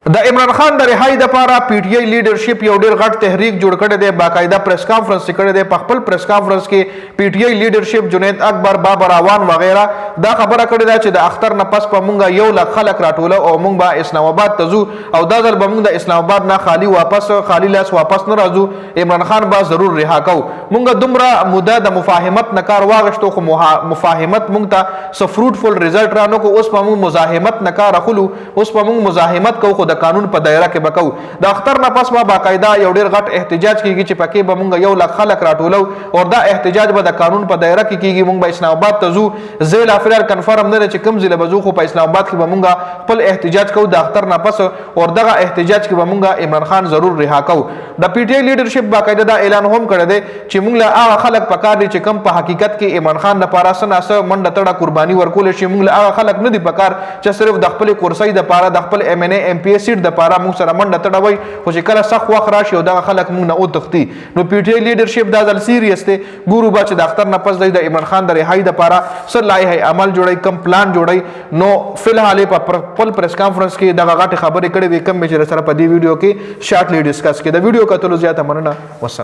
د عمران خان د رهائی دپاره پی ټی آی لیډرشپ یو ډیر غټ تحریک جوړ کړی دی، باقاعده پریس کانفرنس کړی دی. په خپل پریس کانفرنس کې پی ټی آی لیډرشپ جنید اکبر، بابر اعوان وغیرہ دا خبره کړې ده چې د اختر نه پس په مونږه 1 لک خلک راټوله او مونږ به اسلام آباد ته ځو او دا ځل به مونږ د اسلام آباد نه خالی لاس واپس نه راځو. عمران خان به ضرور رها کوو. مونږ دومره موده د مفاهمت نه کار واغشتو خو مفاهمت مونږ ته څه فروټفل رزلټ رانه کو. اوس په مونږ مزاحمت نه کار اخلو، اوس په مونږ مزاحمت کوو د قانون په دایره کې بکو. د اختر نه پس به باقاعده یو ډیر غټ احتجاج کیږي چې پکې به مونږ 1 لک خلک راټولو او دا احتجاج به د قانون په دایره کې کیږي. مونږ به اسلام آباد ته ځو. زیل افرار کنفرم نه چې کوم ځله بزو خو په اسلام آباد کې به مونږ خپل احتجاج کوو د اختر نه پس او دغه احتجاج کې به مونږ عمران خان ضرور رها کوو. د پی ټی آی لیډرشپ باقاعده دا اعلان هم کړی دی چې مونږ له هغه خلک پکار دي چې کوم په حقیقت کې عمران خان لپاره سناسه منډه تړه قرباني ورکول شي. مونږ له هغه خلک نه دي پکار چې صرف د خپل کرسۍ د پاره د خپل ایم ان ای ایم پی سیټ د پاره مونږ سره منډه تړوي خو چې کله سخت وخت راشي او دغه خلک مونږ نه او تختی. نو پی ټی آی لیډرشپ دا ځل سیریس دی. ګورو با چې د اختر نه پس د عمران خان د رهائی د پاره سر لایحه عمل جوړي، کم پلان جوړي. نو فلحال په خپل پریس کانفرنس کې دغه غټه خبرې کړې وي، کم چې سره په دې ویډیو کې شارټلی ډیسکس کې. د ویډیو کتلو زیاته مننه. والسلام.